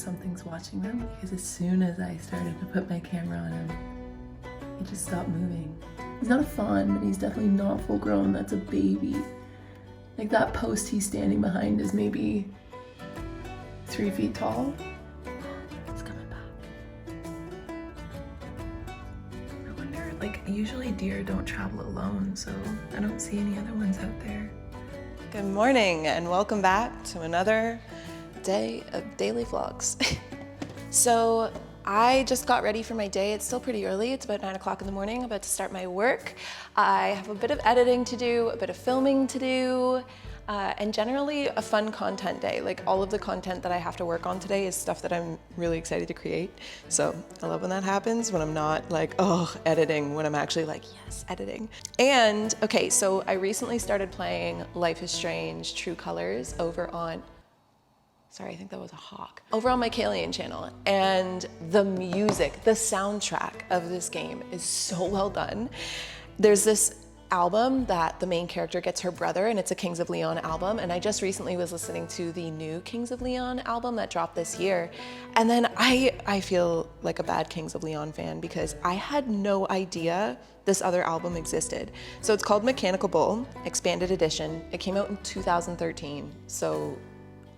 something's watching them, because as soon as I started to put my camera on him, he just stopped moving. He's not a fawn, but he's definitely not full grown. That's a baby. Like, that post he's standing behind is maybe 3 feet tall. It's coming back. I wonder, like, usually deer don't travel alone, so I don't see any other ones out there. Good morning and welcome back to another day of daily vlogs. So I just got ready for my day. It's still pretty early. It's about 9 o'clock in the morning. I'm about to start my work. I have a bit of editing to do, a bit of filming to do, and generally a fun content day. Like, all of the content that I have to work on today is stuff that I'm really excited to create. So I love when that happens, when I'm not like, oh, editing, when I'm actually like, yes, editing. And okay, so I recently started playing Life is Strange True Colors over on, sorry, I think that was a hawk, over on my Kalyn channel. And the music, the soundtrack of this game is so well done. There's this album that the main character gets her brother, and it's a Kings of Leon album. And I just recently was listening to the new Kings of Leon album that dropped this year. And then I feel like a bad Kings of Leon fan because I had no idea this other album existed. So it's called Mechanical Bull, Expanded Edition. It came out in 2013. So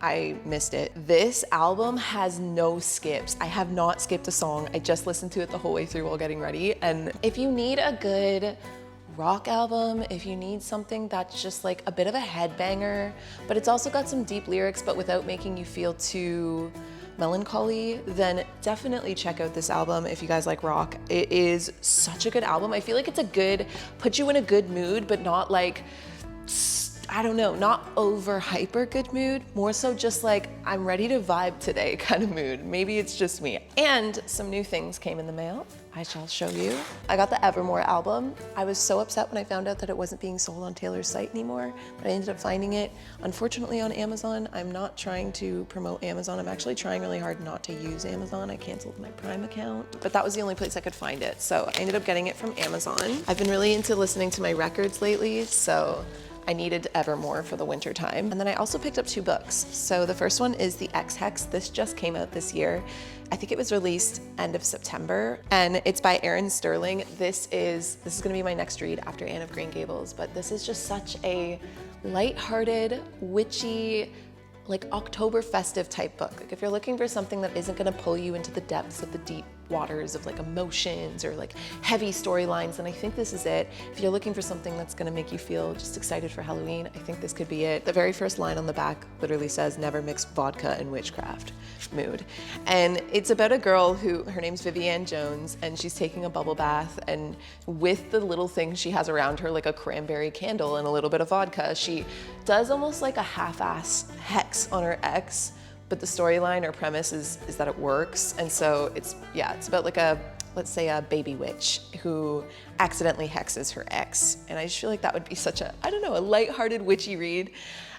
I missed it. This album has no skips. I have not skipped a song. I just listened to it the whole way through while getting ready. And if you need a good rock album, if you need something that's just like a bit of a headbanger, but it's also got some deep lyrics but without making you feel too melancholy, then definitely check out this album if you guys like rock. It is such a good album. I feel like it's a good, put you in a good mood, but not like, I don't know, not over hyper good mood, more so just like, I'm ready to vibe today kind of mood. Maybe it's just me. And some new things came in the mail. I shall show you. I got the Evermore album. I was so upset when I found out that it wasn't being sold on Taylor's site anymore, but I ended up finding it, unfortunately, on Amazon. I'm not trying to promote Amazon. I'm actually trying really hard not to use Amazon. I canceled my Prime account, but that was the only place I could find it. So I ended up getting it from Amazon. I've been really into listening to my records lately, so I needed Evermore for the winter time. And then I also picked up 2 books. So the first one is The X-Hex. This just came out this year. I think it was released end of September, and it's by Erin Sterling. This is gonna be my next read after Anne of Green Gables, but this is just such a lighthearted, witchy, like October festive type book. Like, if you're looking for something that isn't gonna pull you into the depths of the deep waters of like emotions or like heavy storylines, then I think this is it. If you're looking for something that's gonna make you feel just excited for Halloween, I think this could be it. The very first line on the back literally says, "Never mix vodka and witchcraft." Mood. And it's about a girl who, her name's Vivienne Jones, and she's taking a bubble bath, and with the little things she has around her, like a cranberry candle and a little bit of vodka, she does almost like a half-ass hex on her ex, but the storyline or premise is that it works. And so it's about like a, let's say, a baby witch who accidentally hexes her ex. And I just feel like that would be such a, I don't know, a lighthearted witchy read.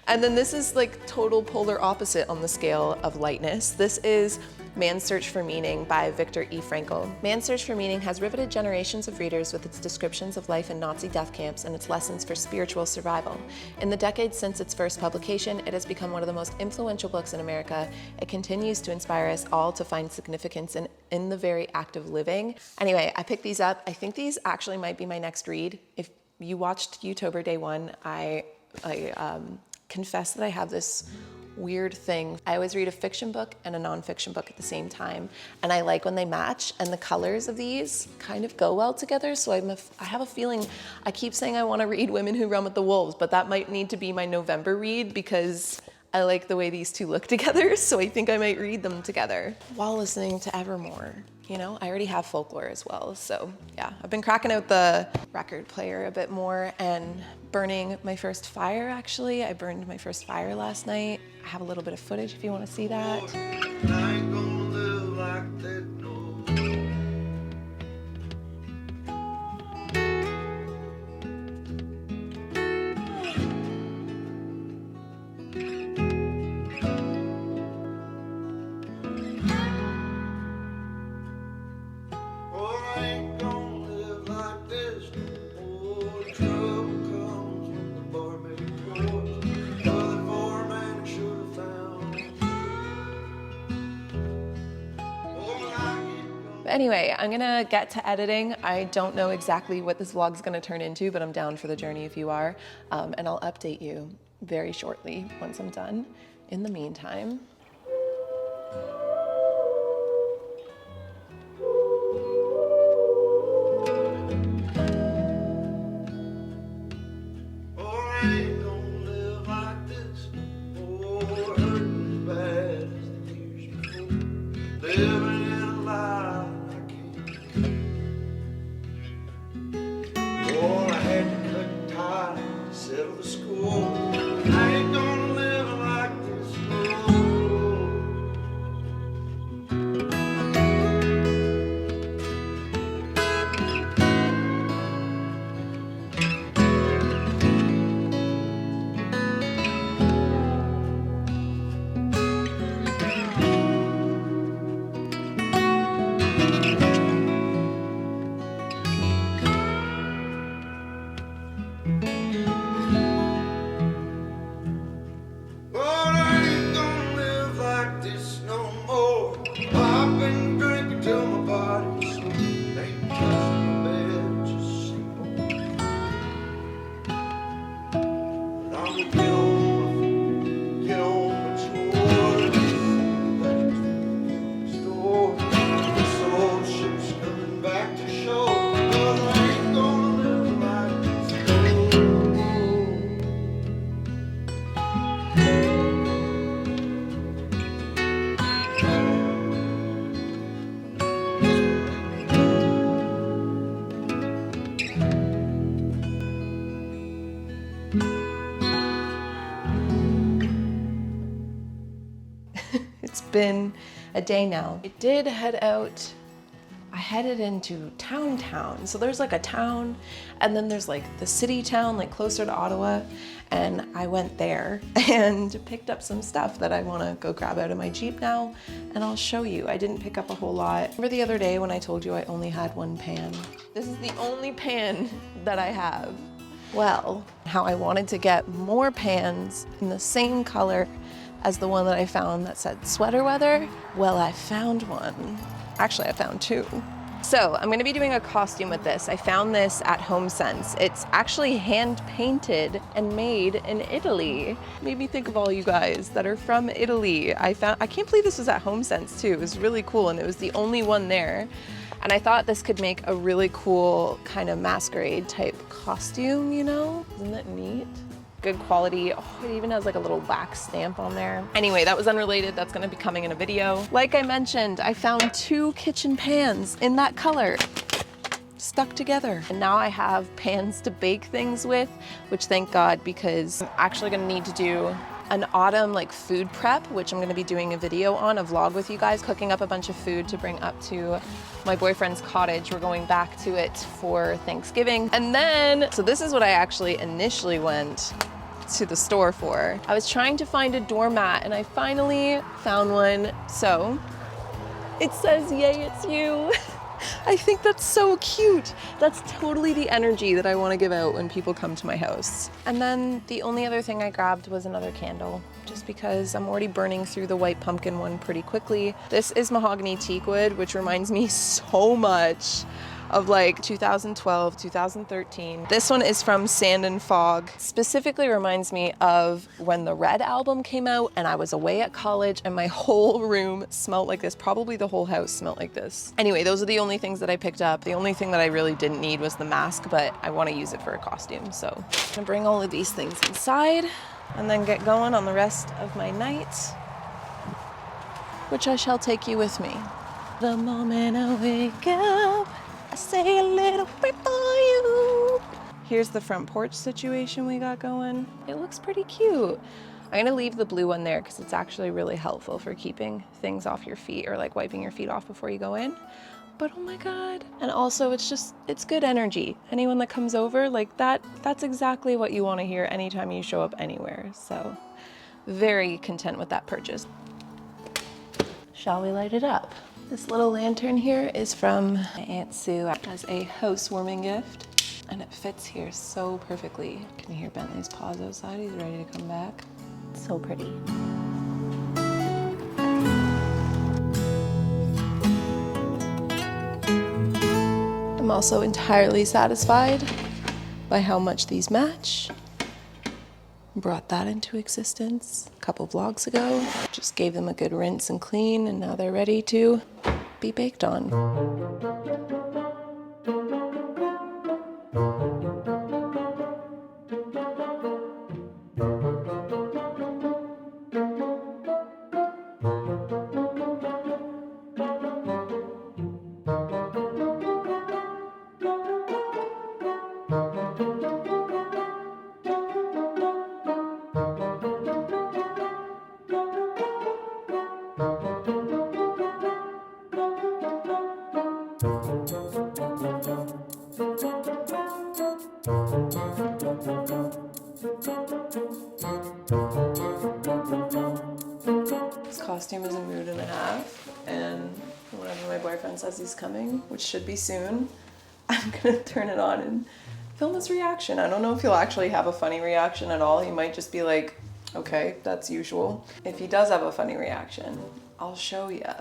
And then this is like total polar opposite on the scale of lightness. This is Man's Search for Meaning by Viktor E. Frankl. Man's Search for Meaning has riveted generations of readers with its descriptions of life in Nazi death camps and its lessons for spiritual survival. In the decades since its first publication, it has become one of the most influential books in America. It continues to inspire us all to find significance in the very act of living. Anyway, I picked these up. I think these actually might be my next read. If you watched Youtober Day 1, I confess that I have this weird thing. I always read a fiction book and a nonfiction book at the same time, and I like when they match, and the colors of these kind of go well together. So I have a feeling, I keep saying I want to read Women Who Run with the Wolves, but that might need to be my November read because I like the way these two look together, so I think I might read them together while listening to Evermore. You know, I already have folklore as well, so yeah. I've been cracking out the record player a bit more and burning my first fire, actually. I burned my first fire last night. I have a little bit of footage if you want to see that. I ain't gonna live like that, no. Anyway, I'm gonna get to editing. I don't know exactly what this vlog's gonna turn into, but I'm down for the journey if you are. And I'll update you very shortly once I'm done. In the meantime, it's been a day now. I did head out. I headed into town. So there's like a town and then there's like the city town, like closer to Ottawa. And I went there and picked up some stuff that I wanna go grab out of my Jeep now. And I'll show you. I didn't pick up a whole lot. Remember the other day when I told you I only had one pan? This is the only pan that I have. Well, how I wanted to get more pans in the same color as the one that I found that said sweater weather. Well, I found one. Actually, I found two. So I'm gonna be doing a costume with this. I found this at HomeSense. It's actually hand painted and made in Italy. Made me think of all you guys that are from Italy. I can't believe this was at HomeSense too. It was really cool and it was the only one there. And I thought this could make a really cool kind of masquerade type costume, you know? Isn't that neat? Good quality. Oh, it even has like a little wax stamp on there. Anyway, that was unrelated. That's gonna be coming in a video. Like I mentioned, I found two kitchen pans in that color, stuck together. And now I have pans to bake things with, which thank God, because I'm actually gonna need to do an autumn like food prep, which I'm gonna be doing a video on, a vlog with you guys, cooking up a bunch of food to bring up to my boyfriend's cottage. We're going back to it for Thanksgiving. And then, so this is what I actually initially went to the store for. I was trying to find a doormat and I finally found one. So it says, "Yay, it's you." I think that's so cute. That's totally the energy that I want to give out when people come to my house. And then the only other thing I grabbed was another candle, just because I'm already burning through the white pumpkin one pretty quickly. This is mahogany teak wood, which reminds me so much of like 2012, 2013. This one is from Sand and Fog. Specifically reminds me of when the Red album came out and I was away at college and my whole room smelled like this. Probably the whole house smelled like this. Anyway, those are the only things that I picked up. The only thing that I really didn't need was the mask, but I want to use it for a costume. So I'm gonna bring all of these things inside and then get going on the rest of my night, which I shall take you with me. The moment I wake up, I say a little prayer for you. Here's the front porch situation we got going. It looks pretty cute. I'm gonna leave the blue one there because it's actually really helpful for keeping things off your feet or like wiping your feet off before you go in. But oh my God. And also it's good energy. Anyone that comes over, like that's exactly what you wanna hear anytime you show up anywhere. So very content with that purchase. Shall we light it up? This little lantern here is from my Aunt Sue as a housewarming gift, and it fits here so perfectly. Can you hear Bentley's paws outside? He's ready to come back. It's so pretty. I'm also entirely satisfied by how much these match. Brought that into existence a couple vlogs ago. Just gave them a good rinse and clean, and now they're ready to be baked on. This costume is a mood and a half, and whenever my boyfriend says he's coming, which should be soon, I'm gonna turn it on and film his reaction. I don't know if he'll actually have a funny reaction at all. He might just be like, okay, that's usual. If he does have a funny reaction, I'll show ya.